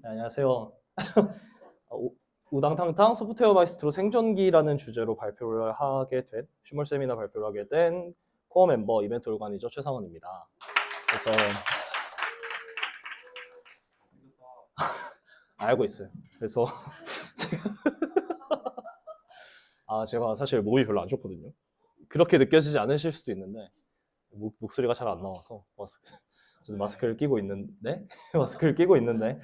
네, 안녕하세요. 우당탕탕 소프트웨어 마이스트로 생존기라는 주제로 발표를 하게 된 슈멀 세미나 발표를 하게 된 코어 멤버 이벤트 올간이죠 최상원입니다. 그래서 알고 있어요. 그래서 제가 사실 몸이 별로 안 좋거든요. 그렇게 느껴지지 않으실 수도 있는데 목소리가 잘 안 나와서 저는 마스크를 끼고 있는데 마스크를 끼고 있는데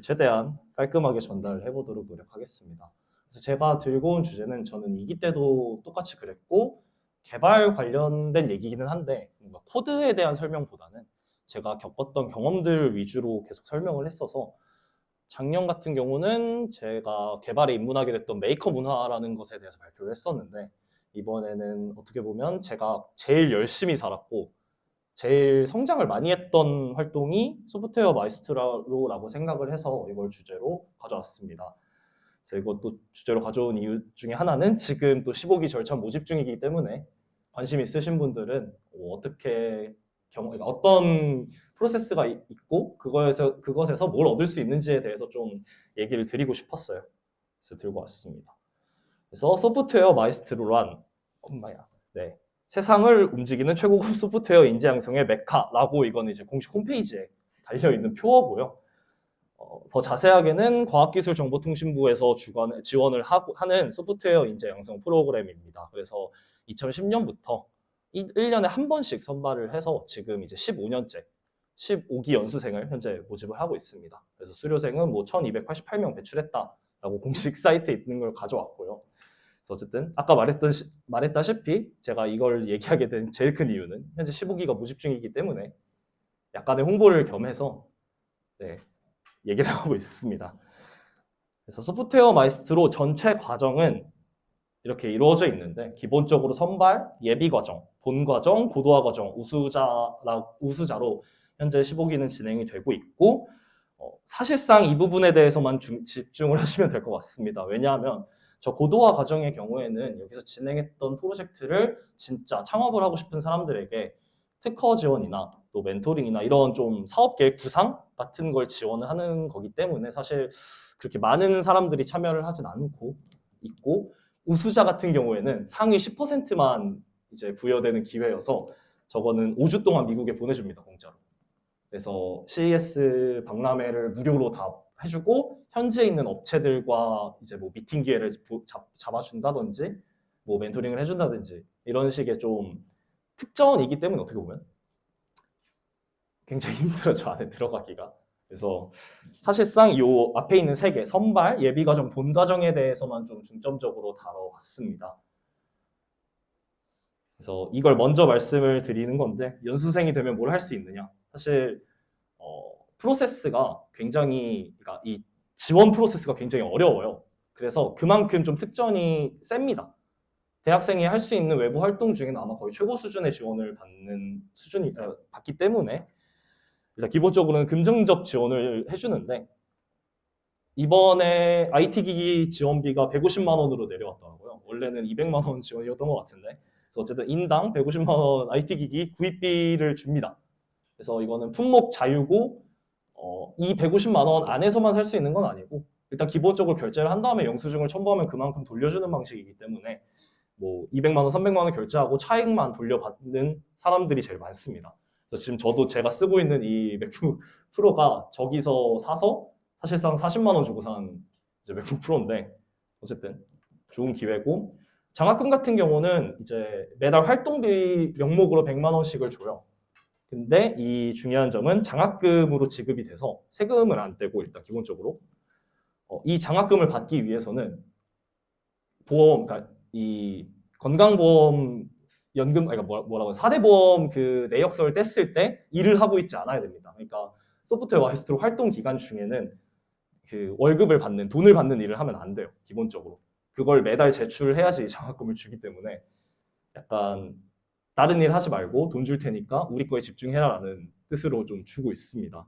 최대한 깔끔하게 전달해 보도록 노력하겠습니다. 그래서 제가 들고 온 주제는 저는 2기 때도 똑같이 그랬고 개발 관련된 얘기기는 한데 뭔가 코드에 대한 설명보다는 제가 겪었던 경험들 위주로 계속 설명을 했어서 작년 같은 경우는 제가 개발에 입문하게 됐던 메이커 문화라는 것에 대해서 발표를 했었는데 이번에는 어떻게 보면 제가 제일 열심히 살았고 제일 성장을 많이 했던 활동이 소프트웨어 마이스트로라고 생각을 해서 이걸 주제로 가져왔습니다. 그래서 이것도 주제로 가져온 이유 중에 하나는 지금 또 15기 절차 모집 중이기 때문에 관심 있으신 분들은 그러니까 어떤 프로세스가 있고 그것에서 뭘 얻을 수 있는지에 대해서 좀 얘기를 드리고 싶었어요. 그래서 들고 왔습니다. 그래서 소프트웨어 마이스트로란 엄마야. 네. 세상을 움직이는 최고급 소프트웨어 인재 양성의 메카라고 이거는 이제 공식 홈페이지에 달려 있는 표어고요. 더 자세하게는 과학기술정보통신부에서 지원을 하는 소프트웨어 인재 양성 프로그램입니다. 그래서 2010년부터 1년에 한 번씩 선발을 해서 지금 이제 15년째 15기 연수생을 현재 모집을 하고 있습니다. 그래서 수료생은 뭐 1288명 배출했다라고 공식 사이트에 있는 걸 가져왔고요. 그래서 어쨌든 아까 말했다시피 제가 이걸 얘기하게 된 제일 큰 이유는 현재 15기가 모집 중이기 때문에 약간의 홍보를 겸해서 네, 얘기를 하고 있습니다. 그래서 소프트웨어 마이스트로 전체 과정은 이렇게 이루어져 있는데 기본적으로 선발, 예비 과정, 본 과정, 고도화 과정, 우수자로 현재 15기는 진행이 되고 있고 사실상 이 부분에 대해서만 집중을 하시면 될 것 같습니다. 왜냐하면 저 고도화 과정의 경우에는 여기서 진행했던 프로젝트를 진짜 창업을 하고 싶은 사람들에게 특허 지원이나 또 멘토링이나 이런 좀 사업계획 구상 같은 걸 지원을 하는 거기 때문에 사실 그렇게 많은 사람들이 참여를 하진 않고 있고 우수자 같은 경우에는 상위 10%만 이제 부여되는 기회여서 저거는 5주 동안 미국에 보내줍니다, 공짜로. 그래서 CES 박람회를 무료로 다 해주고 현지에 있는 업체들과 이제 뭐 미팅 기회를 잡아준다든지 뭐 멘토링을 해준다든지 이런 식의 좀 특전이기 때문에 어떻게 보면 굉장히 힘들어 저 안에 들어가기가. 그래서 사실상 이 앞에 있는 세 개 선발, 예비과정, 본과정에 대해서만 좀 중점적으로 다뤄봤습니다. 그래서 이걸 먼저 말씀을 드리는 건데 연수생이 되면 뭘 할 수 있느냐. 사실 프로세스가 굉장히 그러니까 이 지원 프로세스가 굉장히 어려워요. 그래서 그만큼 좀 특전이 셉니다. 대학생이 할 수 있는 외부 활동 중에는 아마 거의 최고 수준의 지원을 받기 때문에 일단 기본적으로는 금전적 지원을 해주는데 이번에 IT 기기 지원비가 150만 원으로 내려왔더라고요. 원래는 200만 원 지원이었던 것 같은데 그래서 어쨌든 인당 150만 원 IT 기기 구입비를 줍니다. 그래서 이거는 품목 자유고 이 150만 원 안에서만 살 수 있는 건 아니고 일단 기본적으로 결제를 한 다음에 영수증을 첨부하면 그만큼 돌려주는 방식이기 때문에 뭐 200만 원, 300만 원 결제하고 차익만 돌려받는 사람들이 제일 많습니다. 그래서 지금 저도 제가 쓰고 있는 이 맥북 프로가 저기서 사서 사실상 40만 원 주고 산 이제 맥북 프로인데 어쨌든 좋은 기회고 장학금 같은 경우는 이제 매달 활동비 명목으로 100만 원씩을 줘요. 근데 이 중요한 점은 장학금으로 지급이 돼서 세금을 안 떼고 일단 기본적으로 이 장학금을 받기 위해서는 그러니까 이 건강보험 연금, 그러니까 뭐라고 4대 보험 그 내역서를 뗐을 때 일을 하고 있지 않아야 됩니다. 그러니까 소프트웨어 마이스트로 활동 기간 중에는 그 월급을 받는 돈을 받는 일을 하면 안 돼요. 기본적으로 그걸 매달 제출해야지 장학금을 주기 때문에 약간 다른 일 하지 말고 돈 줄 테니까 우리 거에 집중해라라는 뜻으로 좀 주고 있습니다.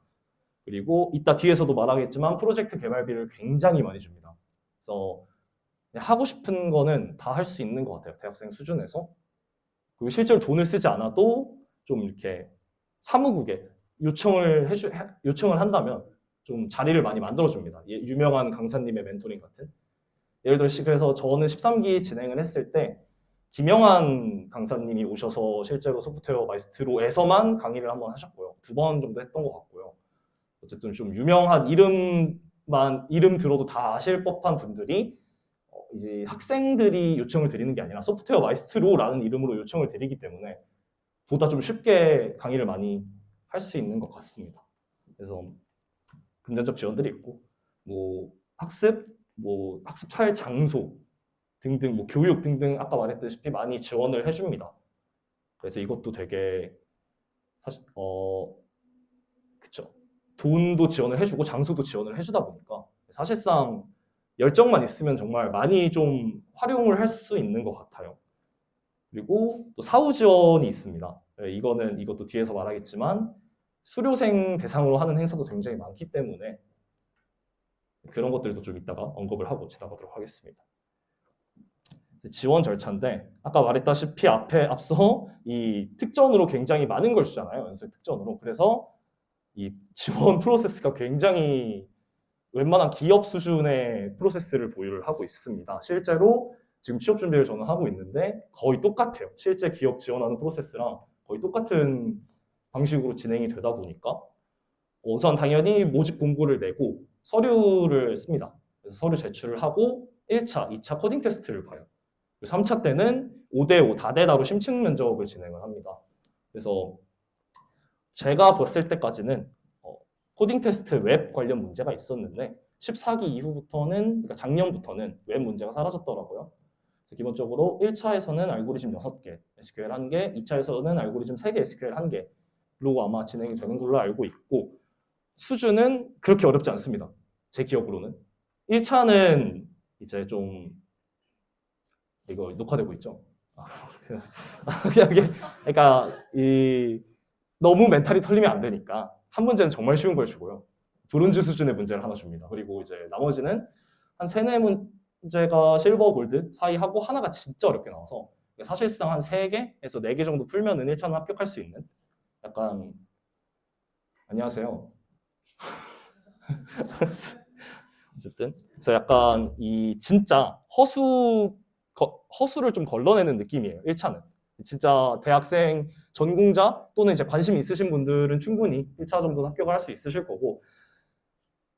그리고 이따 뒤에서도 말하겠지만 프로젝트 개발비를 굉장히 많이 줍니다. 그래서 하고 싶은 거는 다 할 수 있는 것 같아요. 대학생 수준에서. 그리고 실제로 돈을 쓰지 않아도 좀 이렇게 사무국에 요청을 한다면 좀 자리를 많이 만들어줍니다. 유명한 강사님의 멘토링 같은. 예를 들어 그래서 저는 13기 진행을 했을 때 김영한 강사님이 오셔서 실제로 소프트웨어 마이스트로에서만 강의를 한번 하셨고요. 2번 정도 했던 것 같고요. 어쨌든 좀 유명한 이름 들어도 다 아실 법한 분들이 이제 학생들이 요청을 드리는 게 아니라 소프트웨어 마이스트로라는 이름으로 요청을 드리기 때문에 보다 좀 쉽게 강의를 많이 할 수 있는 것 같습니다. 그래서 금전적 지원들이 있고 뭐 학습할 장소 등등 뭐 교육 등등 아까 말했다시피 많이 지원을 해줍니다. 그래서 이것도 되게 사실 그쵸. 돈도 지원을 해주고 장소도 지원을 해주다 보니까 사실상 열정만 있으면 정말 많이 좀 활용을 할 수 있는 것 같아요. 그리고 또 사후 지원이 있습니다. 이것도 뒤에서 말하겠지만 수료생 대상으로 하는 행사도 굉장히 많기 때문에 그런 것들도 좀 이따가 언급을 하고 지나가도록 하겠습니다. 지원 절차인데 아까 말했다시피 앞서 이 특전으로 굉장히 많은 걸 주잖아요. 연수의 특전으로. 그래서 이 지원 프로세스가 굉장히 웬만한 기업 수준의 프로세스를 보유를 하고 있습니다. 실제로 지금 취업 준비를 저는 하고 있는데 거의 똑같아요. 실제 기업 지원하는 프로세스랑 거의 똑같은 방식으로 진행이 되다 보니까 우선 당연히 모집 공고를 내고 서류를 씁니다. 그래서 서류 제출을 하고 1차, 2차 코딩 테스트를 봐요. 3차 때는 5대5 다대다로 심층 면접을 진행을 합니다. 그래서 제가 봤을 때까지는 코딩 테스트 웹 관련 문제가 있었는데 14기 이후부터는, 그러니까 작년부터는 웹 문제가 사라졌더라고요. 그래서 기본적으로 1차에서는 알고리즘 6개, SQL 1개, 2차에서는 알고리즘 3개, SQL 1개로 아마 진행이 되는 걸로 알고 있고 수준은 그렇게 어렵지 않습니다. 제 기억으로는. 1차는 이제 좀 이거 녹화되고 있죠? 그러니까 너무 멘탈이 털리면 안 되니까 한 문제는 정말 쉬운 걸 주고요. 브론즈 수준의 문제를 하나 줍니다. 그리고 이제 나머지는 한 3-4문제가 실버 골드 사이 하고 하나가 진짜 어렵게 나와서 사실상 한 3개에서 4개 정도 풀면은 1차는 합격할 수 있는 약간 안녕하세요. 어쨌든 그래서 약간 이 진짜 허수를 좀 걸러내는 느낌이에요. 1차는. 진짜 대학생 전공자 또는 이제 관심 있으신 분들은 충분히 1차 정도는 합격을 할 수 있으실 거고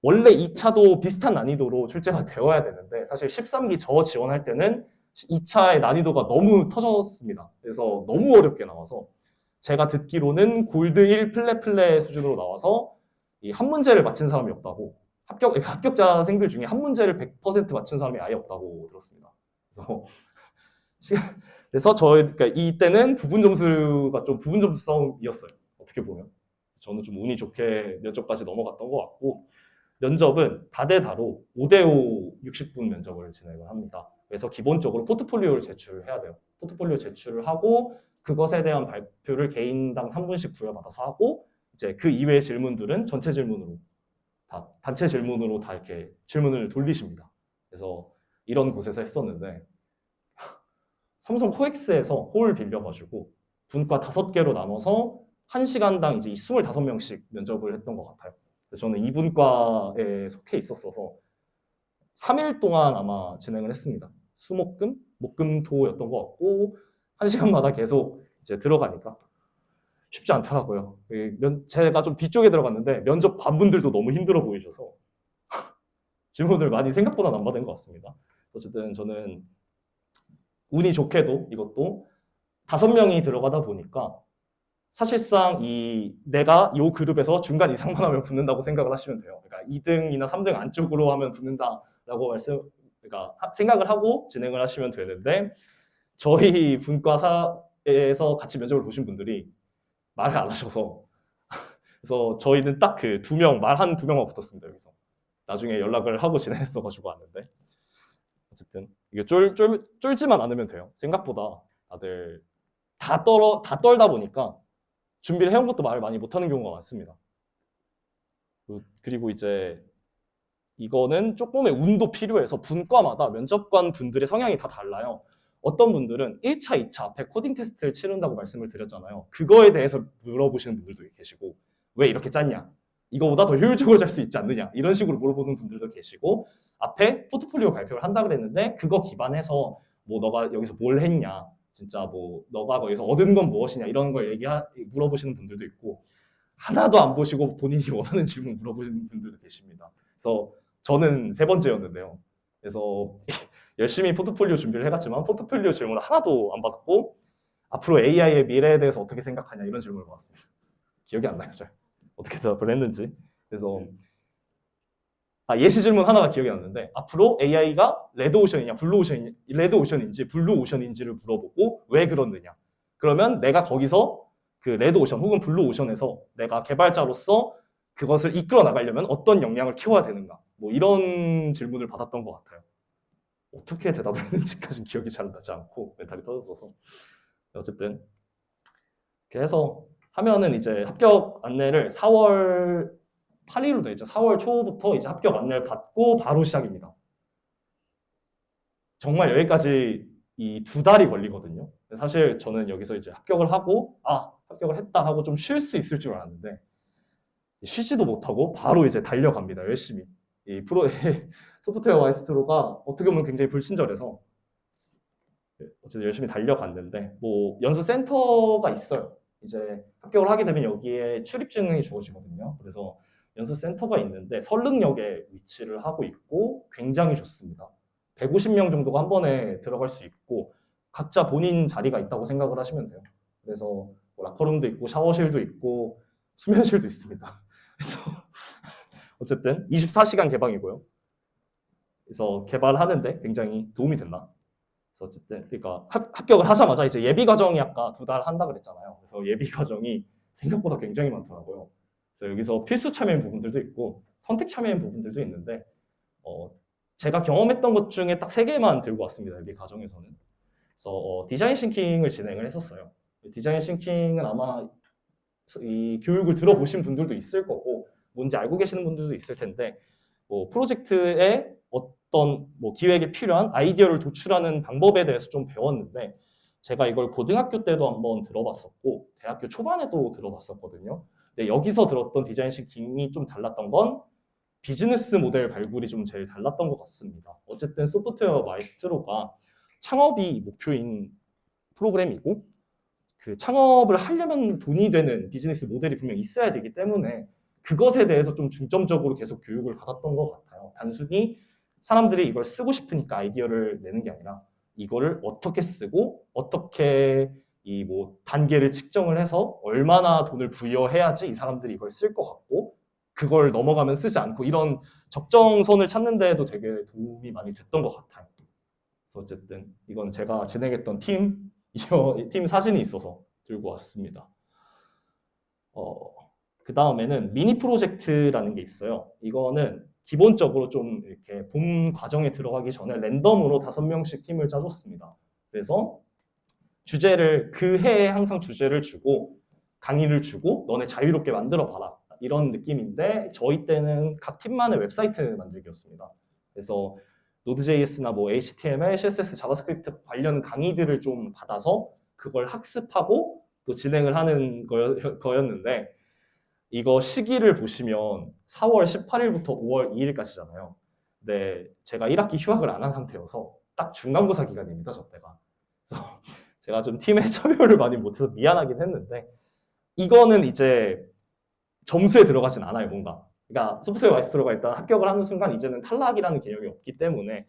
원래 2차도 비슷한 난이도로 출제가 되어야 되는데 사실 13기 저 지원할 때는 2차의 난이도가 너무 터졌습니다. 그래서 너무 어렵게 나와서 제가 듣기로는 골드 1 플랫 수준으로 나와서 이 한 문제를 맞힌 사람이 없다고 합격자생들 중에 한 문제를 100% 맞춘 사람이 아예 없다고 들었습니다. 그래서 그러니까 이때는 부분 점수 싸움이었어요. 어떻게 보면. 저는 좀 운이 좋게 면접까지 넘어갔던 것 같고 면접은 다대다로 5대5 60분 면접을 진행을 합니다. 그래서 기본적으로 포트폴리오를 제출해야 돼요. 포트폴리오 제출을 하고 그것에 대한 발표를 개인당 3분씩 부여받아서 하고 이제 그 이외의 질문들은 전체 질문으로 단체 질문으로 다 이렇게 질문을 돌리십니다. 그래서 이런 곳에서 했었는데 삼성 코엑스에서 홀 빌려가지고 분과 5개로 나눠서 1시간당 이제 25명씩 면접을 했던 것 같아요. 그래서 저는 이 분과에 속해 있었어서 3일 동안 아마 진행을 했습니다. 수목금, 목금토였던 것 같고 1시간마다 계속 이제 들어가니까 쉽지 않더라고요. 제가 좀 뒤쪽에 들어갔는데 면접 관분들도 너무 힘들어 보이셔서 질문을 많이 생각보다 안 받은 것 같습니다. 어쨌든 저는 운이 좋게도 이것도 5명이 들어가다 보니까 사실상 내가 이 그룹에서 중간 이상만 하면 붙는다고 생각을 하시면 돼요. 그러니까 2등이나 3등 안쪽으로 하면 붙는다라고 그러니까 생각을 하고 진행을 하시면 되는데 저희 분과사에서 같이 면접을 보신 분들이 말을 안 하셔서 그래서 저희는 딱 그 2명, 한 2명만 붙었습니다. 여기서. 나중에 연락을 하고 진행했어가지고 왔는데 어쨌든 이게 쫄지만 않으면 돼요. 생각보다 다들 다 떨다 보니까 준비를 해온 것도 말을 많이 못하는 경우가 많습니다. 그리고 이제 이거는 조금의 운도 필요해서 분과마다 면접관 분들의 성향이 다 달라요. 어떤 분들은 1차, 2차 앞에 코딩 테스트를 치른다고 말씀을 드렸잖아요. 그거에 대해서 물어보시는 분들도 계시고 왜 이렇게 짰냐? 이거보다 더 효율적으로 잘 수 있지 않느냐 이런 식으로 물어보는 분들도 계시고 앞에 포트폴리오 발표를 한다 그랬는데 그거 기반해서 뭐 너가 여기서 뭘 했냐 진짜 뭐 너가 거기서 얻은 건 무엇이냐 이런 걸 물어보시는 분들도 있고 하나도 안 보시고 본인이 원하는 질문 물어보시는 분들도 계십니다. 그래서 저는 3번째였는데요. 그래서 열심히 포트폴리오 준비를 해갔지만 포트폴리오 질문을 하나도 안 받았고 앞으로 AI의 미래에 대해서 어떻게 생각하냐 이런 질문을 받았습니다. 기억이 안 나요, 잘. 어떻게 대답을 했는지. 그래서 예시 질문 하나가 기억이 났는데 앞으로 AI가 레드오션이냐 레드오션인지 블루오션인지를 물어보고 왜 그렇느냐. 그러면 내가 거기서 그 레드오션 혹은 블루오션에서 내가 개발자로서 그것을 이끌어 나가려면 어떤 역량을 키워야 되는가. 뭐 이런 질문을 받았던 것 같아요. 어떻게 대답을 했는지까지는 기억이 잘 나지 않고 멘탈이 터졌어서. 어쨌든 그래서 하면은 이제 합격 안내를 4월 8일로 돼 있죠. 4월 초부터 이제 합격 안내를 받고 바로 시작입니다. 정말 여기까지 이 2달이 걸리거든요. 사실 저는 여기서 이제 합격을 하고 합격을 했다 하고 좀 쉴 수 있을 줄 알았는데 쉬지도 못하고 바로 이제 달려갑니다. 열심히. 이 소프트웨어 마이스트로가 어떻게 보면 굉장히 불친절해서 어쨌든 열심히 달려갔는데 뭐 연수 센터가 있어요. 이제 합격을 하게 되면 여기에 출입증이 주어지거든요. 그래서 연수 센터가 있는데 설릉역에 위치를 하고 있고 굉장히 좋습니다. 150명 정도가 한 번에 들어갈 수 있고 각자 본인 자리가 있다고 생각을 하시면 돼요. 그래서 뭐 라커룸도 있고 샤워실도 있고 수면실도 있습니다. 그래서 어쨌든 24시간 개방이고요. 그래서 개발하는데 굉장히 도움이 된다. 그래서 어쨌든 그러니까 합격을 하자마자 이제 예비 과정이 아까 2달 한다 그랬잖아요. 그래서 예비 과정이 생각보다 굉장히 많더라고요. 그래서 여기서 필수 참여인 부분들도 있고 선택 참여인 부분들도 있는데 제가 경험했던 것 중에 딱 3개만 들고 왔습니다. 예비 과정에서는. 그래서 디자인 싱킹을 진행을 했었어요. 디자인 싱킹은 아마 이 교육을 들어보신 분들도 있을 거고 뭔지 알고 계시는 분들도 있을 텐데 뭐 프로젝트에 어떤 뭐 기획에 필요한 아이디어를 도출하는 방법에 대해서 좀 배웠는데 제가 이걸 고등학교 때도 한번 들어봤었고 대학교 초반에도 들어봤었거든요. 근데 여기서 들었던 디자인 싱킹이 좀 달랐던 건 비즈니스 모델 발굴이 좀 제일 달랐던 것 같습니다. 어쨌든 소프트웨어 마이스트로가 창업이 목표인 프로그램이고 그 창업을 하려면 돈이 되는 비즈니스 모델이 분명히 있어야 되기 때문에 그것에 대해서 좀 중점적으로 계속 교육을 받았던 것 같아요. 단순히 사람들이 이걸 쓰고 싶으니까 아이디어를 내는 게 아니라 이거를 어떻게 쓰고 어떻게 이 뭐 단계를 측정을 해서 얼마나 돈을 부여해야지 이 사람들이 이걸 쓸 것 같고 그걸 넘어가면 쓰지 않고 이런 적정선을 찾는 데에도 되게 도움이 많이 됐던 것 같아요. 그래서 어쨌든 이건 제가 진행했던 팀 사진이 있어서 들고 왔습니다. 그 다음에는 미니 프로젝트라는 게 있어요. 이거는 기본적으로 좀 이렇게 본 과정에 들어가기 전에 랜덤으로 5명씩 팀을 짜줬습니다. 그래서 주제를 그 해에 항상 주제를 주고 강의를 주고 너네 자유롭게 만들어 봐라 이런 느낌인데 저희 때는 각 팀만의 웹사이트 만들기였습니다. 그래서 Node.js나 뭐 HTML, CSS, 자바스크립트 관련 강의들을 좀 받아서 그걸 학습하고 또 진행을 하는 거였는데 이거 시기를 보시면 4월 18일부터 5월 2일까지잖아요. 근데 제가 1학기 휴학을 안 한 상태여서 딱 중간고사 기간입니다, 저 때가. 그래서 제가 좀 팀에 참여를 많이 못해서 미안하긴 했는데 이거는 이제 점수에 들어가진 않아요, 뭔가. 그러니까 소프트웨어 마이스터로가 일단 합격을 하는 순간 이제는 탈락이라는 개념이 없기 때문에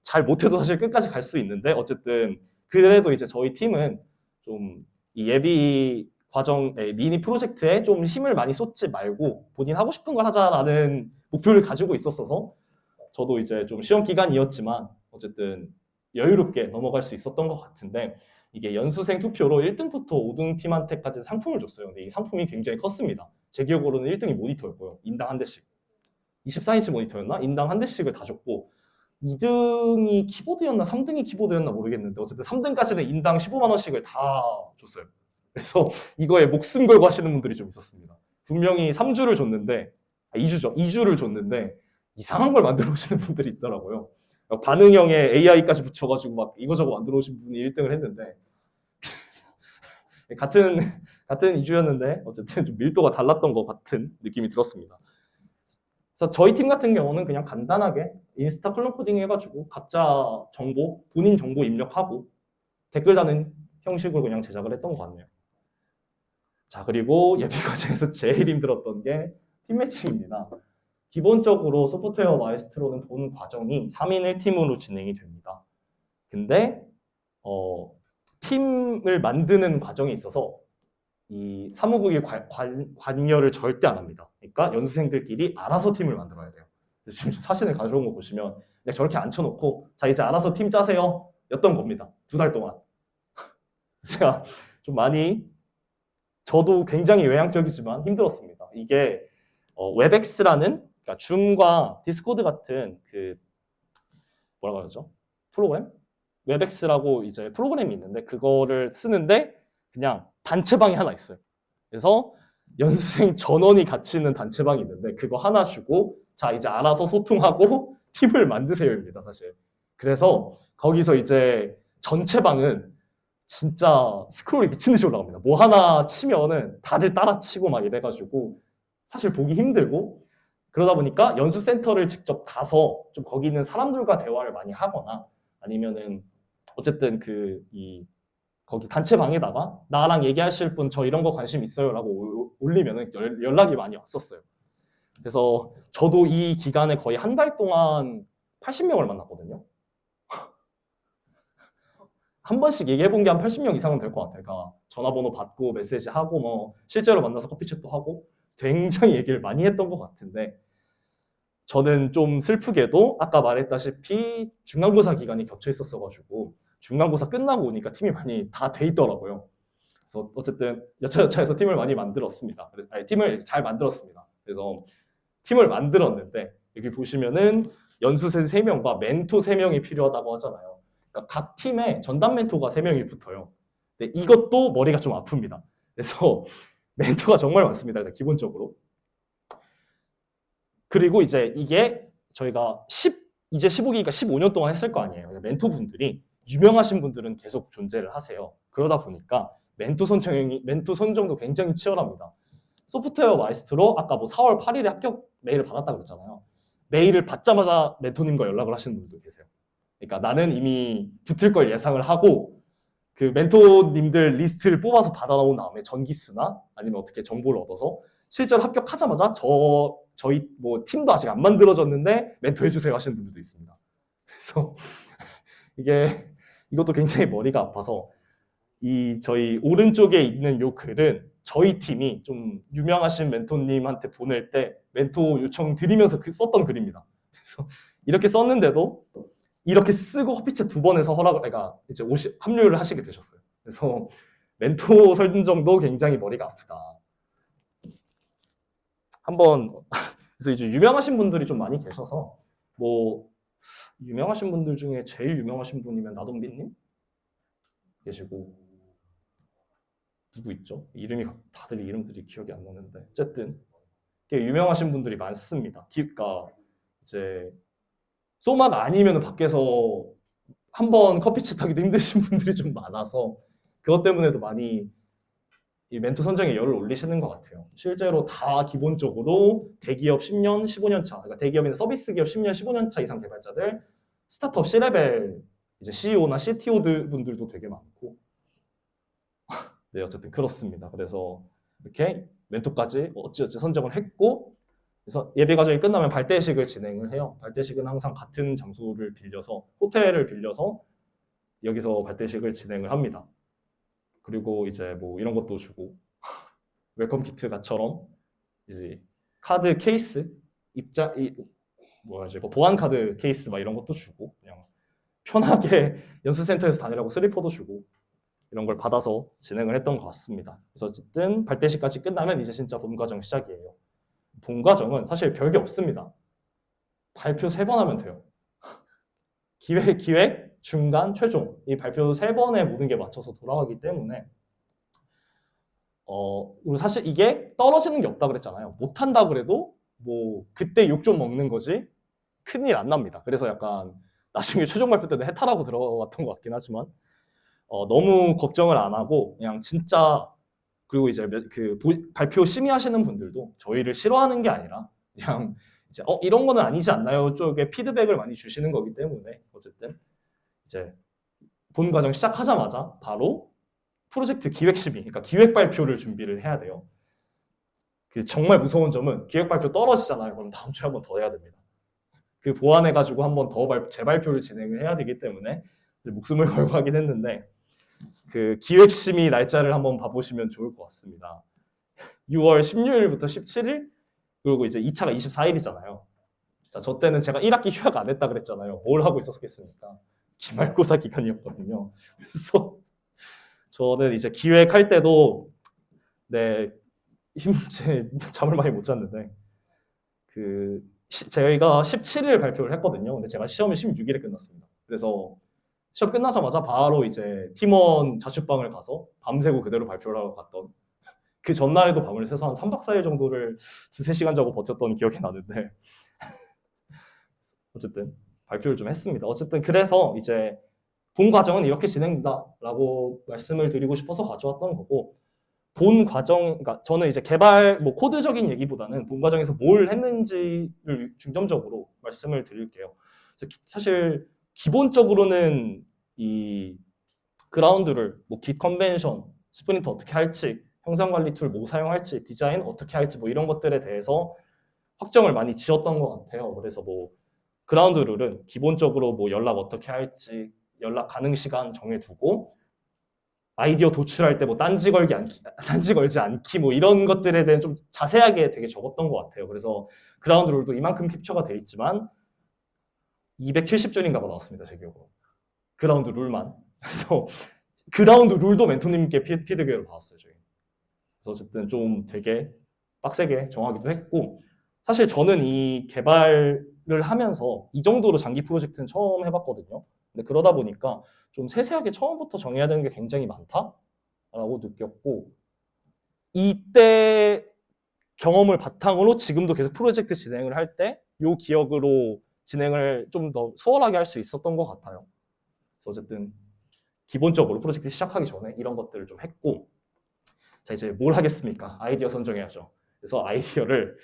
잘 못해도 사실 끝까지 갈 수 있는데 어쨌든 그래도 이제 저희 팀은 좀 이 예비 과정 미니 프로젝트에 좀 힘을 많이 쏟지 말고 본인 하고 싶은 걸 하자라는 목표를 가지고 있었어서 저도 이제 좀 시험 기간이었지만 어쨌든 여유롭게 넘어갈 수 있었던 것 같은데 이게 연수생 투표로 1등부터 5등 팀한테까지 상품을 줬어요. 근데 이 상품이 굉장히 컸습니다. 제 기억으로는 1등이 모니터였고요. 인당 한 대씩. 24인치 모니터였나? 인당 한 대씩을 다 줬고 2등이 키보드였나 3등이 키보드였나 모르겠는데 어쨌든 3등까지는 인당 15만 원씩을 다 줬어요. 그래서 이거에 목숨 걸고 하시는 분들이 좀 있었습니다. 분명히 3주를 줬는데 2주죠. 2주를 줬는데 이상한 걸 만들어 오시는 분들이 있더라고요. 반응형에 AI까지 붙여가지고 막 이거저거 만들어 오신 분이 1등을 했는데 같은 이주였는데 어쨌든 좀 밀도가 달랐던 것 같은 느낌이 들었습니다. 그래서 저희 팀 같은 경우는 그냥 간단하게 인스타 클론 코딩 해가지고 각자 정보, 본인 정보 입력하고 댓글 다는 형식으로 그냥 제작을 했던 것 같네요. 자, 그리고 예비 과정에서 제일 힘들었던 게 팀 매칭입니다. 기본적으로 소프트웨어 마에스트로는 보는 과정이 3인 1팀으로 진행이 됩니다. 근데 팀을 만드는 과정에 있어서 이 사무국이 관여를 절대 안 합니다. 그러니까 연수생들끼리 알아서 팀을 만들어야 돼요. 지금 사진을 가져온 거 보시면 그냥 저렇게 앉혀놓고 자 이제 알아서 팀 짜세요 였던 겁니다. 2달 동안. 제가 좀 많이 저도 굉장히 외향적이지만 힘들었습니다. 이게 웹엑스라는 그러니까 줌과 디스코드 같은 그 뭐라 그러죠? 프로그램? 웹엑스라고 이제 프로그램이 있는데 그거를 쓰는데 그냥 단체방이 하나 있어요. 그래서 연수생 전원이 같이 있는 단체방이 있는데 그거 하나 주고 자 이제 알아서 소통하고 팀을 만드세요입니다 사실. 그래서 거기서 이제 전체 방은 진짜 스크롤이 미친 듯이 올라갑니다. 뭐 하나 치면은 다들 따라 치고 막 이래가지고 사실 보기 힘들고 그러다 보니까 연수센터를 직접 가서 좀 거기 있는 사람들과 대화를 많이 하거나 아니면은 어쨌든 거기 단체방에다가 나랑 얘기하실 분 저 이런 거 관심 있어요라고 올리면은 연락이 많이 왔었어요. 그래서 저도 이 기간에 거의 한 달 동안 80명을 만났거든요. 한 번씩 얘기해본 게 한 80명 이상은 될 것 같아요. 그러니까 전화번호 받고 메시지하고 뭐 실제로 만나서 커피챗도 하고 굉장히 얘기를 많이 했던 것 같은데 저는 좀 슬프게도 아까 말했다시피 중간고사 기간이 겹쳐 있었어가지고 중간고사 끝나고 오니까 팀이 많이 다 돼 있더라고요. 그래서 어쨌든 여차여차해서 팀을 많이 만들었습니다. 아니, 팀을 잘 만들었습니다. 그래서 팀을 만들었는데 여기 보시면은 연수생 3명과 멘토 3명이 필요하다고 하잖아요. 그러니까 각 팀에 전담 멘토가 3명이 붙어요. 근데 이것도 머리가 좀 아픕니다. 그래서 멘토가 정말 많습니다. 일단 기본적으로. 그리고 이제 이게 저희가 이제 15기니까 15년 동안 했을 거 아니에요. 멘토분들이 유명하신 분들은 계속 존재를 하세요. 그러다 보니까 멘토 선정도 굉장히 치열합니다. 소프트웨어 마이스트로 아까 뭐 4월 8일에 합격 메일을 받았다고 그랬잖아요. 메일을 받자마자 멘토님과 연락을 하시는 분들도 계세요. 그러니까 나는 이미 붙을 걸 예상을 하고 그 멘토님들 리스트를 뽑아서 받아놓은 다음에 전기수나 아니면 어떻게 정보를 얻어서 실제로 합격하자마자 저희 뭐 팀도 아직 안 만들어졌는데 멘토 해주세요 하시는 분들도 있습니다. 그래서 이것도 굉장히 머리가 아파서 저희 오른쪽에 있는 요 글은 저희 팀이 좀 유명하신 멘토님한테 보낼 때 멘토 요청 드리면서 썼던 글입니다. 그래서 이렇게 썼는데도 이렇게 쓰고 커피챗 2번에서 그러니까 이제 합류를 하시게 되셨어요. 그래서 멘토 설정도 굉장히 머리가 아프다. 그래서 이제 유명하신 분들이 좀 많이 계셔서 뭐 유명하신 분들 중에 제일 유명하신 분이면 나돈비님 계시고 누구 있죠? 다들 이름들이 기억이 안 나는데 어쨌든 유명하신 분들이 많습니다. 그러니까 이제 소마가 아니면 밖에서 한번 커피챗 하기도 힘드신 분들이 좀 많아서 그것 때문에도 많이 이 멘토 선정에 열을 올리시는 것 같아요. 실제로 다 기본적으로 대기업 10년, 15년 차, 그러니까 대기업이나 서비스 기업 10년, 15년 차 이상 개발자들, 스타트업 C레벨 이제 CEO나 CTO 분들도 되게 많고 네, 어쨌든 그렇습니다. 그래서 이렇게 멘토까지 어찌어찌 선정을 했고 그래서 예비 과정이 끝나면 발대식을 진행을 해요. 발대식은 항상 같은 장소를 빌려서 호텔을 빌려서 여기서 발대식을 진행을 합니다. 그리고 이제 뭐 이런 것도 주고 웰컴 키트가처럼 이제 카드 케이스 뭐 보안 카드 케이스 막 이런 것도 주고 그냥 편하게 연수센터에서 다니라고 슬리퍼도 주고 이런 걸 받아서 진행을 했던 것 같습니다. 그래서 어쨌든 발대식까지 끝나면 이제 진짜 본 과정 시작이에요. 본 과정은 사실 별게 없습니다. 발표 3번 하면 돼요. 기획, 중간, 최종 이 발표 3번에 모든 게 맞춰서 돌아가기 때문에 사실 이게 떨어지는 게 없다 그랬잖아요. 못한다 그래도 뭐 그때 욕 좀 먹는 거지 큰일 안 납니다. 그래서 약간 나중에 최종 발표 때는 해탈하고 들어갔던 것 같긴 하지만 너무 걱정을 안 하고 그냥 진짜 그리고 이제 발표 심의하시는 분들도 저희를 싫어하는 게 아니라 그냥 이제 이런 거는 아니지 않나요? 쪽에 피드백을 많이 주시는 거기 때문에 어쨌든 이제 본 과정 시작하자마자 바로 프로젝트 기획 심의, 그러니까 기획 발표를 준비를 해야 돼요. 그 정말 무서운 점은 기획 발표 떨어지잖아요. 그럼 다음 주에 한 번 더 해야 됩니다. 그 보완해가지고 한 번 더 재발표를 진행을 해야 되기 때문에 목숨을 걸고 하긴 했는데 그 기획 심의 날짜를 한번 봐보시면 좋을 것 같습니다. 6월 16일부터 17일 그리고 이제 2차가 24일이잖아요. 자, 저 때는 제가 1학기 휴학 안 했다 그랬잖아요. 뭘 하고 있었겠습니까? 기말고사 기간이었거든요. 그래서 저는 이제 기획할 때도 잠을 많이 못 잤는데 저희가 17일 발표를 했거든요. 근데 제가 시험이 16일에 끝났습니다. 그래서 시험 끝나자마자 바로 이제 팀원 자취방을 가서 밤새고 그대로 발표를 하러 갔던 그 전날에도 밤을 새서 한 3박 4일 정도를 2-3시간 자고 버텼던 기억이 나는데 어쨌든 발표를 좀 했습니다. 어쨌든 그래서 이제 본 과정은 이렇게 진행된다라고 말씀을 드리고 싶어서 가져왔던 거고 본 과정, 그러니까 저는 이제 개발 코드적인 얘기보다는 본 과정에서 뭘 했는지를 중점적으로 말씀을 드릴게요. 사실 기본적으로는 이 그라운드를 깃 컨벤션, 스프린트 어떻게 할지, 형상 관리 툴 뭐 사용할지, 디자인 어떻게 할지 이런 것들에 대해서 확정을 많이 지었던 것 같아요. 그래서 그라운드 룰은 기본적으로 연락 어떻게 할지, 연락 가능 시간 정해두고 아이디어 도출할 때 딴지 걸지 않기 이런 것들에 대한 좀 자세하게 되게 적었던 것 같아요. 그래서 그라운드 룰도 이만큼 캡처가 돼 있지만 270줄인가가 나왔습니다. 제 기억으로. 그라운드 룰만. 그래서 그라운드 룰도 멘토님께 피드백을 받았어요. 저희. 그래서 어쨌든 좀 되게 빡세게 정하기도 했고 사실 저는 이 개발을 하면서 이 정도로 장기 프로젝트는 처음 해봤거든요. 근데 그러다 보니까 좀 세세하게 처음부터 정해야 되는 게 굉장히 많다라고 느꼈고 이때 경험을 바탕으로 지금도 계속 프로젝트 진행을 할 때 이 기억으로 진행을 좀 더 수월하게 할 수 있었던 것 같아요. 그래서 어쨌든 기본적으로 프로젝트 시작하기 전에 이런 것들을 좀 했고 자 이제 뭘 하겠습니까? 아이디어 선정해야죠. 그래서 아이디어를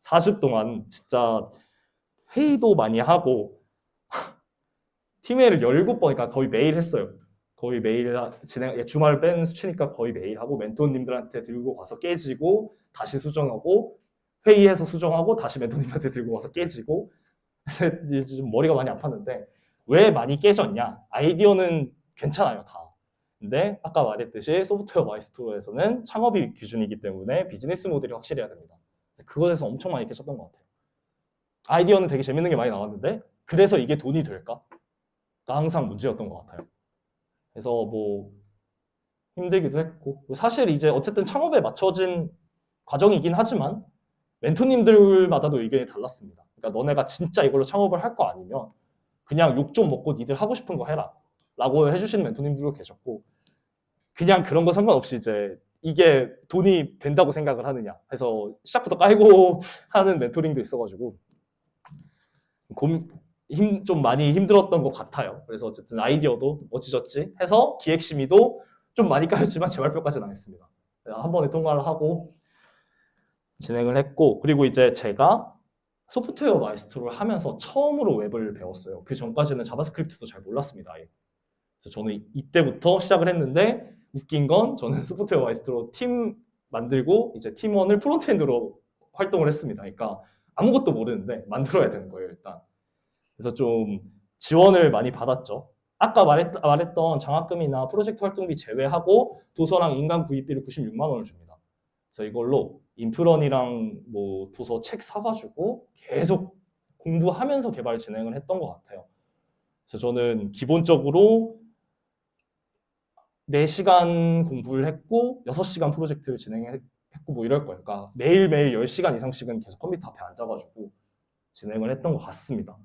4주 동안 진짜 회의도 많이 하고 팀회의를 17번, 그러니까 거의 매일 했어요. 거의 매일 주말 뺀 수치니까 거의 매일 하고 멘토님들한테 들고 가서 깨지고 다시 수정하고 회의해서 수정하고 다시 멘토님한테 들고 가서 깨지고 이제 좀 머리가 많이 아팠는데 왜 많이 깨졌냐? 아이디어는 괜찮아요, 다. 근데 아까 말했듯이 소프트웨어 마이스토어에서는 창업이 기준이기 때문에 비즈니스 모델이 확실해야 됩니다. 그것에서 엄청 많이 깨졌던 것 같아요. 아이디어는 되게 재밌는 게 많이 나왔는데 그래서 이게 돈이 될까? 가 항상 문제였던 것 같아요. 그래서 힘들기도 했고 사실 이제 어쨌든 창업에 맞춰진 과정이긴 하지만 멘토님들마다도 의견이 달랐습니다. 그러니까 너네가 진짜 이걸로 창업을 할 거 아니면 그냥 욕 좀 먹고 니들 하고 싶은 거 해라 라고 해주시는 멘토님들도 계셨고 그냥 그런 거 상관없이 이제 이게 돈이 된다고 생각을 하느냐 해서 시작부터 깔고 하는 멘토링도 있어가지고 좀 많이 힘들었던 것 같아요. 그래서 어쨌든 아이디어도 어찌저찌 해서 기획 심의도 좀 많이 까였지만 재발표까지는 안 했습니다. 한 번에 통과를 하고 진행을 했고 그리고 이제 제가 소프트웨어 마이스터를 하면서 처음으로 웹을 배웠어요. 그 전까지는 자바스크립트도 잘 몰랐습니다. 아예. 그래서 저는 이때부터 시작을 했는데 웃긴 건 저는 소프트웨어 마이스터로 팀 만들고 이제 팀원을 프론트엔드로 활동을 했습니다. 그러니까 아무것도 모르는데 만들어야 되는 거예요, 일단. 그래서 좀 지원을 많이 받았죠. 아까 말했던 장학금이나 프로젝트 활동비 제외하고 도서랑 인간 구입비를 96만 원을 줍니다. 그래서 이걸로 인프런이랑 도서 책 사가지고 계속 공부하면서 개발 진행을 했던 것 같아요. 그래서 저는 기본적으로 4시간 공부를 했고 6시간 프로젝트를 진행했고 이럴 거예요. 그러니까 매일매일 10시간 이상씩은 계속 컴퓨터 앞에 앉아가지고 진행을 했던 것 같습니다.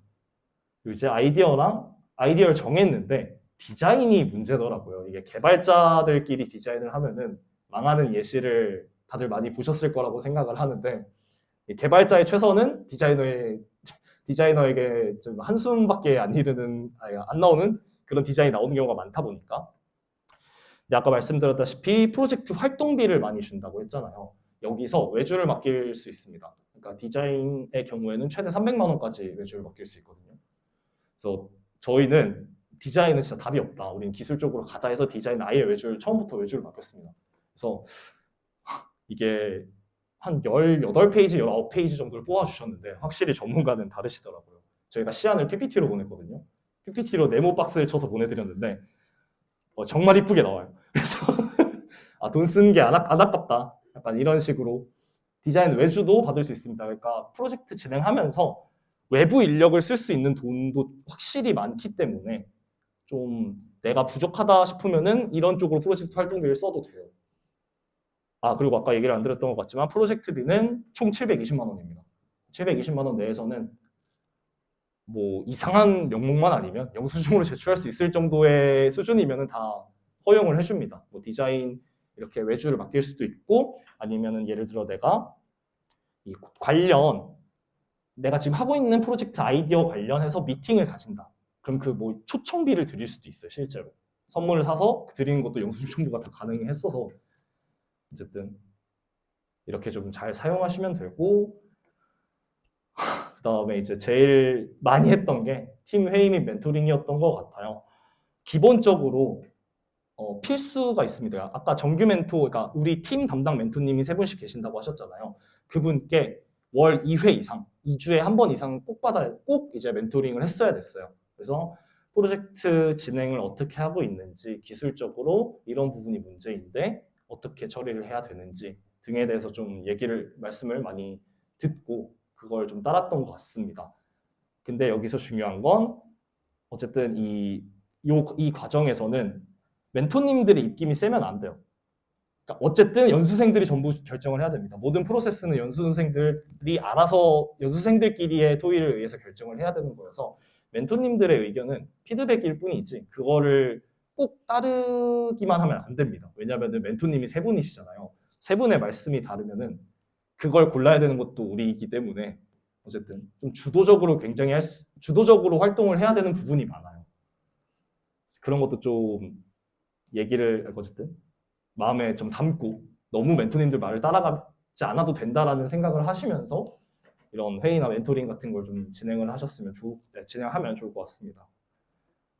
그리고 이제 아이디어를 정했는데 디자인이 문제더라고요. 이게 개발자들끼리 디자인을 하면은 망하는 예시를 다들 많이 보셨을 거라고 생각을 하는데 개발자의 최선은 디자이너에게 좀 한숨밖에 안 나오는 그런 디자인이 나오는 경우가 많다 보니까. 근데 아까 말씀드렸다시피 프로젝트 활동비를 많이 준다고 했잖아요. 여기서 외주를 맡길 수 있습니다. 그러니까 디자인의 경우에는 최대 300만 원까지 외주를 맡길 수 있거든요. 그래서 저희는 디자인은 진짜 답이 없다. 우리는 기술적으로 가자 해서 디자인 아예 처음부터 외주를 맡겼습니다. 그래서 이게 한 18페이지, 19페이지 정도를 뽑아주셨는데 확실히 전문가는 다르시더라고요. 저희가 시안을 PPT로 보냈거든요. PPT로 네모 박스를 쳐서 보내드렸는데 정말 이쁘게 나와요. 그래서 돈 쓰는 게 안 아깝다. 약간 이런 식으로 디자인 외주도 받을 수 있습니다. 그러니까 프로젝트 진행하면서 외부 인력을 쓸 수 있는 돈도 확실히 많기 때문에 좀 내가 부족하다 싶으면은 이런 쪽으로 프로젝트 활동비를 써도 돼요. 그리고 아까 얘기를 안 드렸던 것 같지만 프로젝트비는 총 720만 원입니다. 720만 원 내에서는 뭐 이상한 명목만 아니면 영수증으로 제출할 수 있을 정도의 수준이면은 다 허용을 해줍니다. 뭐 디자인 이렇게 외주를 맡길 수도 있고 아니면은 예를 들어 내가 이 내가 지금 하고 있는 프로젝트 아이디어 관련해서 미팅을 가진다. 그럼 그 뭐 초청비를 드릴 수도 있어요, 실제로. 선물을 사서 드리는 것도 영수증 첨부가 다 가능했어서 어쨌든 이렇게 좀 잘 사용하시면 되고 그 다음에 이제 제일 많이 했던 게 팀 회의 및 멘토링이었던 것 같아요. 기본적으로 필수가 있습니다. 아까 정규 멘토, 그러니까 우리 팀 담당 멘토님이 3분씩 계신다고 하셨잖아요. 그분께 월 2회 이상, 2주에 한 번 이상 꼭 이제 멘토링을 했어야 됐어요. 그래서 프로젝트 진행을 어떻게 하고 있는지, 기술적으로 이런 부분이 문제인데 어떻게 처리를 해야 되는지 등에 대해서 좀 말씀을 많이 듣고 그걸 좀 따랐던 것 같습니다. 근데 여기서 중요한 건 어쨌든 이 과정에서는 멘토님들의 입김이 세면 안 돼요. 그러니까 어쨌든 연수생들이 전부 결정을 해야 됩니다. 모든 프로세스는 연수생들이 알아서 연수생들끼리의 토의를 의해서 결정을 해야 되는 거여서 멘토님들의 의견은 피드백일 뿐이지 그거를 꼭 따르기만 하면 안 됩니다. 왜냐하면 멘토님이 3분이시잖아요. 3분의 말씀이 다르면은 그걸 골라야 되는 것도 우리이기 때문에 어쨌든 좀 주도적으로 활동을 해야 되는 부분이 많아요. 그런 것도 좀 얘기를 어쨌든 마음에 좀 담고 너무 멘토님들 말을 따라가지 않아도 된다라는 생각을 하시면서 이런 회의나 멘토링 같은 걸 좀 진행하면 좋을 것 같습니다.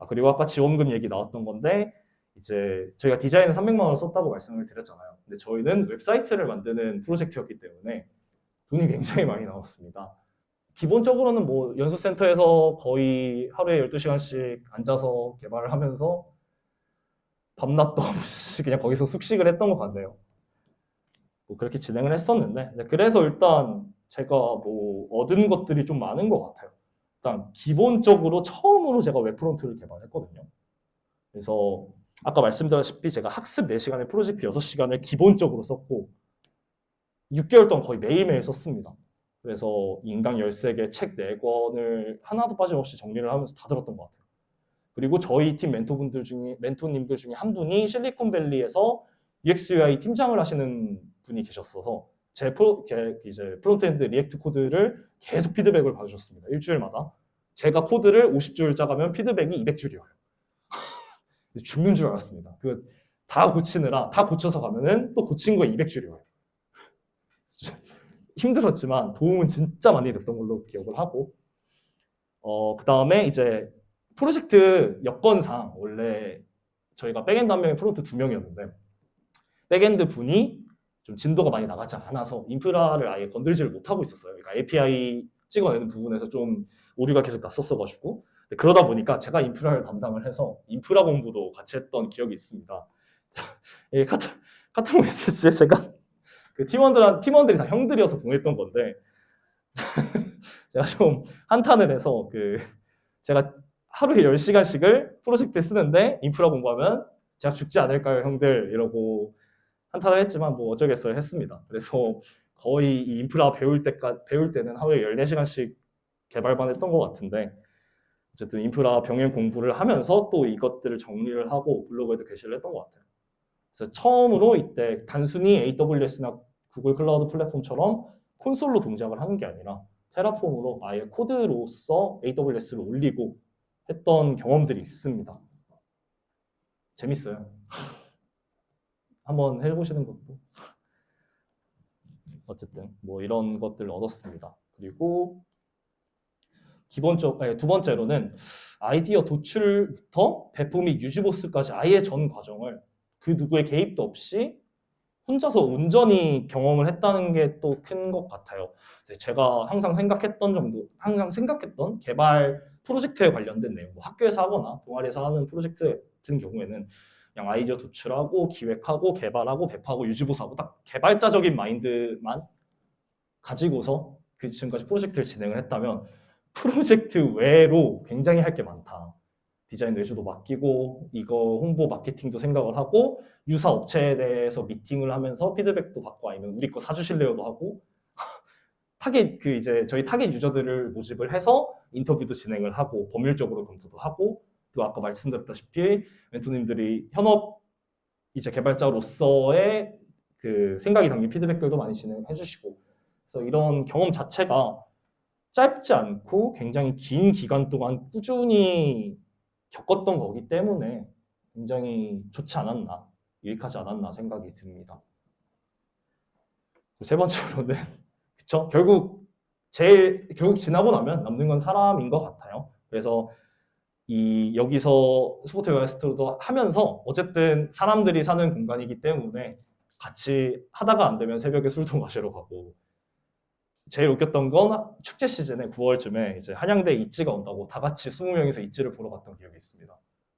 그리고 아까 지원금 얘기 나왔던 건데 이제 저희가 디자인에 300만 원을 썼다고 말씀을 드렸잖아요. 근데 저희는 웹사이트를 만드는 프로젝트였기 때문에 돈이 굉장히 많이 나왔습니다. 기본적으로는 뭐 연수센터에서 거의 하루에 12시간씩 앉아서 개발을 하면서 밤낮도 없이 그냥 거기서 숙식을 했던 것 같네요. 뭐 그렇게 진행을 했었는데 그래서 일단 제가 뭐 얻은 것들이 좀 많은 것 같아요. 일단 기본적으로 처음으로 제가 웹프론트를 개발했거든요. 그래서 아까 말씀드렸다시피 제가 학습 4시간에 프로젝트 6시간을 기본적으로 썼고 6개월 동안 거의 매일매일 썼습니다. 그래서 인강 13개, 책 4권을 하나도 빠짐없이 정리를 하면서 다 들었던 것 같아요. 그리고 저희 팀 멘토님들 중에 한 분이 실리콘밸리에서 UX UI 팀장을 하시는 분이 계셨어서 이제 프론트엔드 리액트 코드를 계속 피드백을 받으셨습니다. 일주일마다. 제가 코드를 50줄 짜가면 피드백이 200줄이어요. 죽는 줄 알았습니다. 다 고쳐서 가면은 또 고친 거에 200줄이어요. 힘들었지만 도움은 진짜 많이 됐던 걸로 기억을 하고 그 다음에 이제 프로젝트 여건상 원래 저희가 백엔드 1명에 프론트 2명이었는데 백엔드 분이 좀 진도가 많이 나가지 않아서 인프라를 아예 건들지를 못하고 있었어요. 그러니까 API 찍어내는 부분에서 좀 오류가 계속 났었어가지고 그러다 보니까 제가 인프라를 담당을 해서 인프라 공부도 같이 했던 기억이 있습니다. 카톡 메시지에 제가 그 팀원들이 다 형들이어서 보냈던 건데 제가 좀 한탄을 해서 제가 하루에 10시간씩을 프로젝트에 쓰는데 인프라 공부하면 제가 죽지 않을까요 형들 이러고 한탄을 했지만 뭐 어쩌겠어요 했습니다. 그래서 거의 이 인프라 배울 때는 하루에 14시간씩 개발만 했던 것 같은데 어쨌든 인프라 병행 공부를 하면서 또 이것들을 정리를 하고 블로그에도 게시를 했던 것 같아요. 그래서 처음으로 이때 단순히 AWS나 구글 클라우드 플랫폼처럼 콘솔로 동작을 하는 게 아니라 테라폼으로 아예 코드로서 AWS를 올리고 했던 경험들이 있습니다. 재밌어요. 한번 해보시는 것도. 어쨌든 뭐 이런 것들을 얻었습니다. 그리고 두 번째로는 아이디어 도출부터 배포 및 유지 보스까지 아예 전 과정을 그 누구의 개입도 없이 혼자서 온전히 경험을 했다는 게 또 큰 것 같아요. 제가 항상 생각했던 개발 프로젝트에 관련된 내용, 뭐 학교에서 하거나 동아리에서 하는 프로젝트 같은 경우에는 그냥 아이디어 도출하고 기획하고 개발하고 배포하고 유지보수하고 딱 개발자적인 마인드만 가지고서 그 지금까지 프로젝트를 진행을 했다면 프로젝트 외로 굉장히 할 게 많다. 디자인 외주도 맡기고 이거 홍보 마케팅도 생각을 하고 유사 업체에 대해서 미팅을 하면서 피드백도 받고 아니면 우리 거 사주실래요도 하고 저희 타겟 유저들을 모집을 해서 인터뷰도 진행을 하고 법률적으로 검토도 하고 또 아까 말씀드렸다시피 멘토님들이 현업 이제 개발자로서의 그 생각이 담긴 피드백들도 많이 진행해 주시고 그래서 이런 경험 자체가 짧지 않고 굉장히 긴 기간 동안 꾸준히 겪었던 거기 때문에 굉장히 좋지 않았나, 유익하지 않았나 생각이 듭니다. 세 번째로는 그쵸? 결국 지나고 나면 남는 건 사람인 것 같아요. 그래서 여기서 스포츠 웨스트로도 하면서 어쨌든 사람들이 사는 공간이기 때문에 같이 하다가 안 되면 새벽에 술도 마시러 가고 제일 웃겼던 건 축제 시즌에 9월쯤에 이제 한양대 입지가 온다고 다 같이 20명이서 입지를 보러 갔던 기억이 있습니다.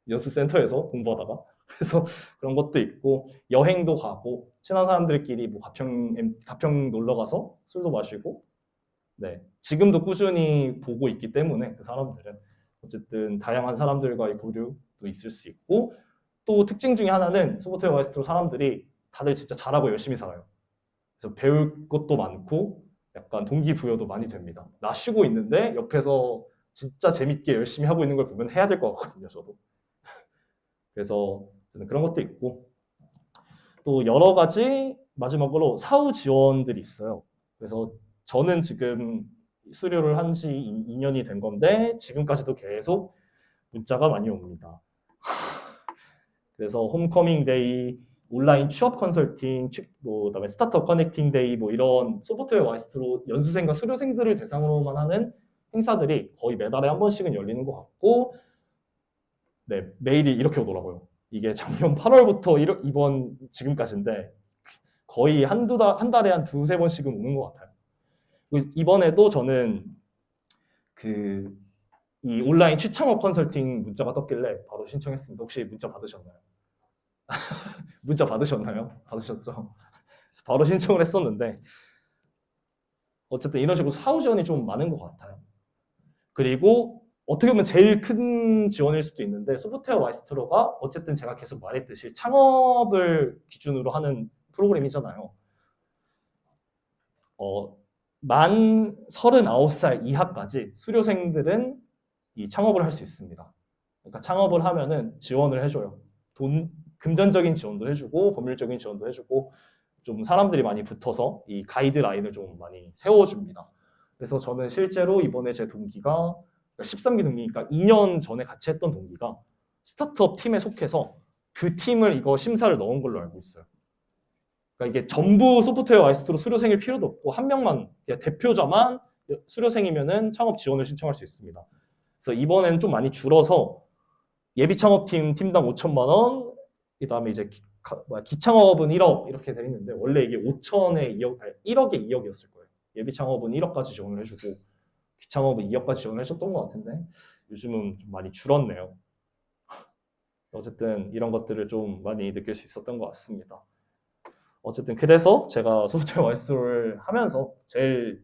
연수센터에서 공부하다가 그래서 그런 것도 있고 여행도 가고 친한 사람들끼리 뭐 가평 놀러 가서 술도 마시고 네 지금도 꾸준히 보고 있기 때문에 그 사람들은 어쨌든 다양한 사람들과의 교류도 있을 수 있고 또 특징 중에 하나는 소프트웨어 마이스트로 사람들이 다들 진짜 잘하고 열심히 살아요. 그래서 배울 것도 많고 약간 동기부여도 많이 됩니다. 나 쉬고 있는데 옆에서 진짜 재밌게 열심히 하고 있는 걸 보면 해야 될 것 같거든요, 저도. 그래서 저는 그런 것도 있고 또 여러 가지 마지막으로 사후 지원들이 있어요. 그래서 저는 지금 수료를 한 지 2년이 된 건데 지금까지도 계속 문자가 많이 옵니다. 그래서 홈커밍 데이, 온라인 취업 컨설팅, 그다음에 스타트업 커넥팅 데이 뭐 이런 소프트웨어 마이스트로 연수생과 수료생들을 대상으로만 하는 행사들이 거의 매달에 한 번씩은 열리는 것 같고 네, 메일이 이렇게 오더라고요. 이게 작년 8월부터 이번 지금까지인데 거의 한 달에 한 두세 번씩은 오는 것 같아요. 이번에도 저는 이 온라인 취창업 컨설팅 문자가 떴길래 바로 신청했습니다. 혹시 문자 받으셨나요? 문자 받으셨나요? 받으셨죠? 그래서 바로 신청을 했었는데 어쨌든 이런 식으로 사후 지원이 좀 많은 것 같아요. 그리고 어떻게 보면 제일 큰 지원일 수도 있는데 소프트웨어 마이스트로가 어쨌든 제가 계속 말했듯이 창업을 기준으로 하는 프로그램이잖아요. 만 39살 이하까지 수료생들은 이 창업을 할 수 있습니다. 그러니까 창업을 하면은 지원을 해줘요. 금전적인 지원도 해주고 법률적인 지원도 해주고 좀 사람들이 많이 붙어서 이 가이드라인을 좀 많이 세워줍니다. 그래서 저는 실제로 이번에 제 동기가 13기 동기니까 2년 전에 같이 했던 동기가 스타트업 팀에 속해서 그 팀을 이거 심사를 넣은 걸로 알고 있어요. 그러니까 이게 전부 소프트웨어 마이스트로 수료생일 필요도 없고 한 명만 대표자만 수료생이면은 창업 지원을 신청할 수 있습니다. 그래서 이번에는 좀 많이 줄어서 예비 창업팀 팀당 5천만 원, 그다음에 이제 기창업은 1억 이렇게 돼 있는데 원래 이게 5천에 2억, 아니, 1억에 2억이었을 거예요. 예비 창업은 1억까지 지원을 해주고 기창업은 2억까지 지원을 해줬던 것 같은데 요즘은 좀 많이 줄었네요. 어쨌든 이런 것들을 좀 많이 느낄 수 있었던 것 같습니다. 어쨌든 그래서 제가 소프트웨어 마이스트로를 하면서 제일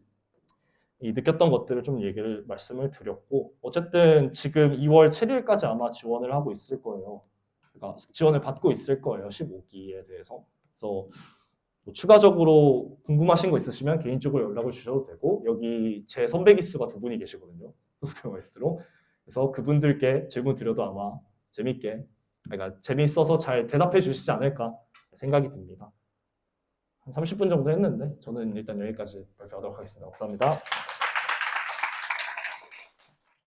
느꼈던 것들을 좀 말씀을 드렸고 어쨌든 지금 2월 7일까지 아마 지원을 하고 있을 거예요. 그러니까 지원을 받고 있을 거예요. 15기에 대해서. 그래서 뭐 추가적으로 궁금하신 거 있으시면 개인적으로 연락을 주셔도 되고 여기 제 선배 기수가 2분이 계시거든요. 소프트웨어 마이스트로. 그래서 그분들께 질문 드려도 아마 그러니까 재미있어서 잘 대답해 주시지 않을까 생각이 듭니다. 한 30분 정도 했는데 저는 일단 여기까지 발표하도록 하겠습니다. 감사합니다.